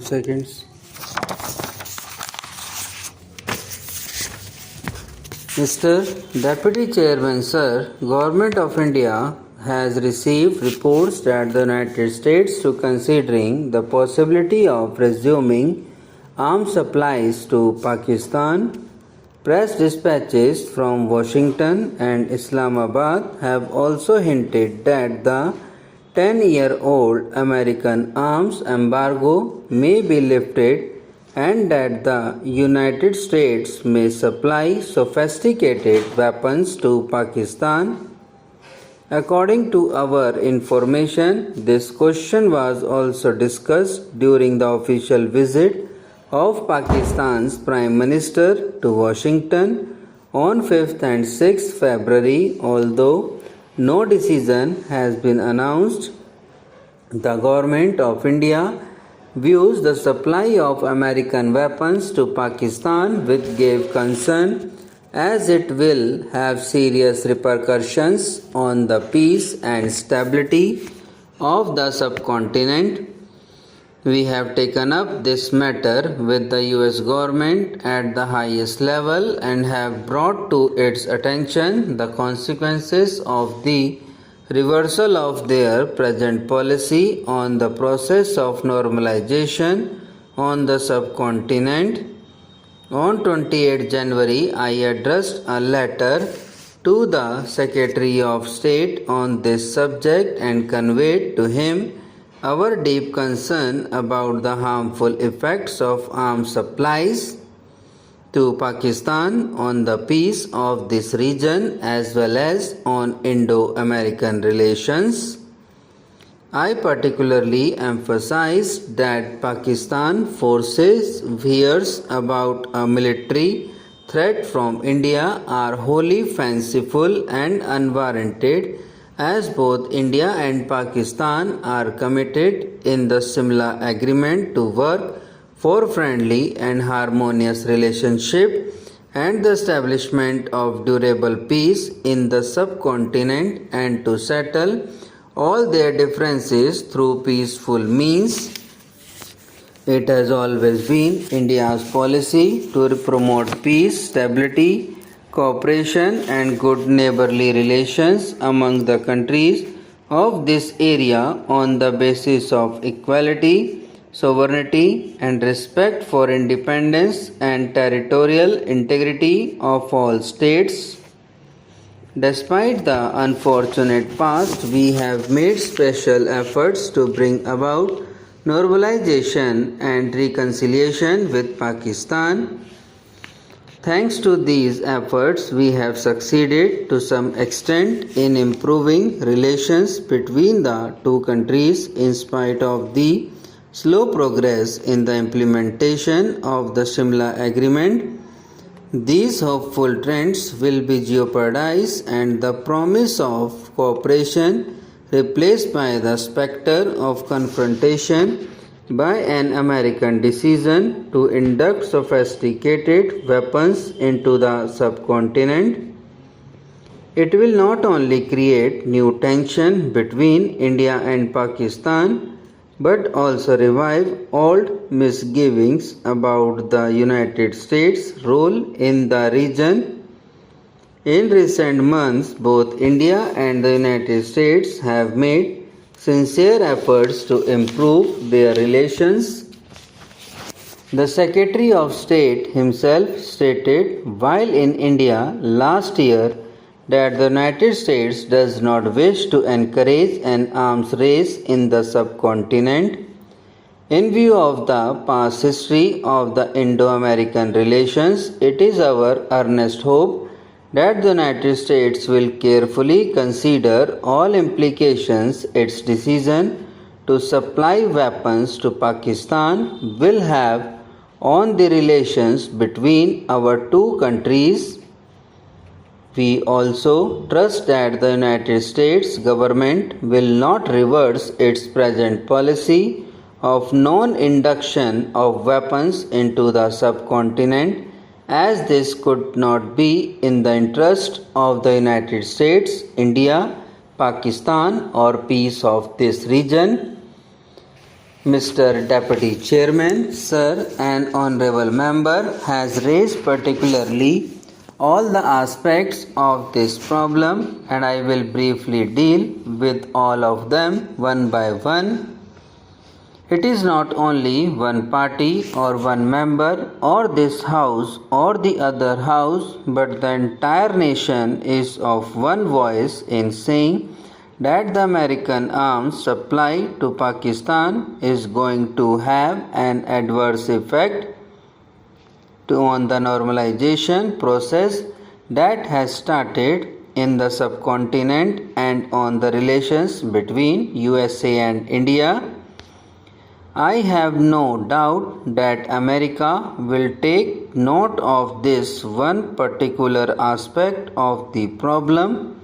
Seconds. Mr. Deputy Chairman, Sir, Government of India has received reports that the United States to considering the possibility of resuming arms supplies to Pakistan. Press dispatches from Washington and Islamabad have also hinted that the 10-year-old American arms embargo may be lifted and that the United States may supply sophisticated weapons to Pakistan. According to our information, this question was also discussed during the official visit of Pakistan's Prime Minister to Washington on 5th and 6th February, although no decision has been announced. The Government of India views the supply of American weapons to Pakistan with grave concern, as it will have serious repercussions on the peace and stability of the subcontinent. We have taken up this matter with the US government at the highest level and have brought to its attention the consequences of the reversal of their present policy on the process of normalization on the subcontinent. On 28 January, I addressed a letter to the Secretary of State on this subject and conveyed to him our deep concern about the harmful effects of arms supplies to Pakistan on the peace of this region as well as on Indo-American relations. I particularly emphasized that Pakistan forces fears about a military threat from India are wholly fanciful and unwarranted, as both India and Pakistan are committed in the Simla Agreement to work for friendly and harmonious relationship and the establishment of durable peace in the subcontinent and to settle all their differences through peaceful means. It has always been India's policy to promote peace, stability, cooperation and good neighborly relations among the countries of this area on the basis of equality, sovereignty and respect for independence and territorial integrity of all states. Despite the unfortunate past, we have made special efforts to bring about normalization and reconciliation with Pakistan. Thanks to these efforts, we have succeeded to some extent in improving relations between the two countries in spite of the slow progress in the implementation of the Simla Agreement. These hopeful trends will be jeopardized and the promise of cooperation replaced by the specter of confrontation by an American decision to induct sophisticated weapons into the subcontinent. It will not only create new tension between India and Pakistan, but also revive old misgivings about the United States' role in the region. In recent months, both India and the United States have made sincere efforts to improve their relations. The Secretary of State himself stated while in India last year that the United States does not wish to encourage an arms race in the subcontinent. In view of the past history of the Indo-American relations, it is our earnest hope that the United States will carefully consider all implications its decision to supply weapons to Pakistan will have on the relations between our two countries. We also trust that the United States government will not reverse its present policy of non-induction of weapons into the subcontinent, as this could not be in the interest of the United States, India, Pakistan or peace of this region. Mr. Deputy Chairman, Sir, an honorable member has raised particularly all the aspects of this problem, and I will briefly deal with all of them one by one. It is not only one party or one member or this house or the other house, but the entire nation is of one voice in saying that the American arms supply to Pakistan is going to have an adverse effect on the normalization process that has started in the subcontinent and on the relations between USA and India. I have no doubt that America will take note of this one particular aspect of the problem.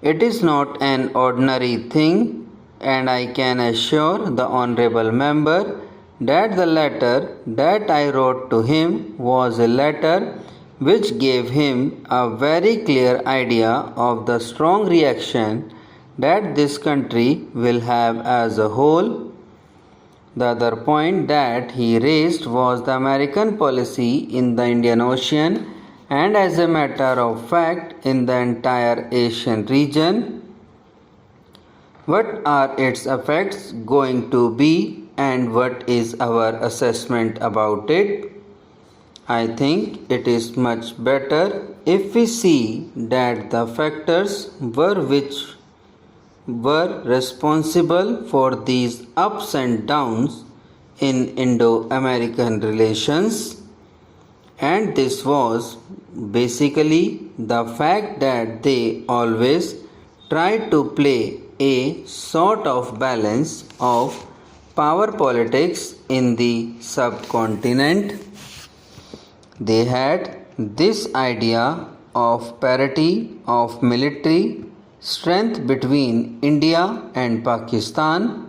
It is not an ordinary thing, and I can assure the honorable member that the letter that I wrote to him was a letter which gave him a very clear idea of the strong reaction that this country will have as a whole. The other point that he raised was the American policy in the Indian Ocean and as a matter of fact in the entire Asian region. What are its effects going to be and what is our assessment about it? I think it is much better if we see that the factors which were responsible for these ups and downs in Indo-American relations, and this was basically the fact that they always tried to play a sort of balance of power politics in the subcontinent. They had this idea of parity of military strength between India and Pakistan.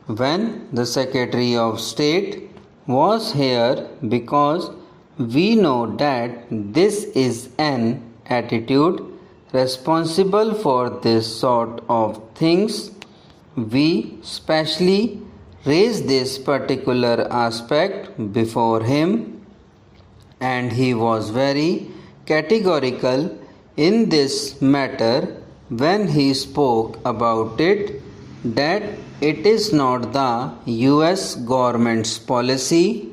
When the Secretary of State was here, because we know that this is an attitude responsible for this sort of things, we specially raised this particular aspect before him, and he was very categorical in this matter when he spoke about it, that it is not the US government's policy.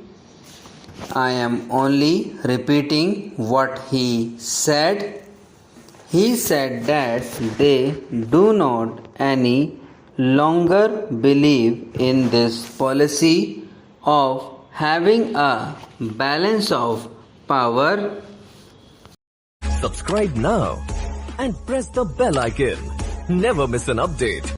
I am only repeating what he said. He said that they do not any longer believe in this policy of having a balance of power. Subscribe now and press the bell icon. Never miss an update.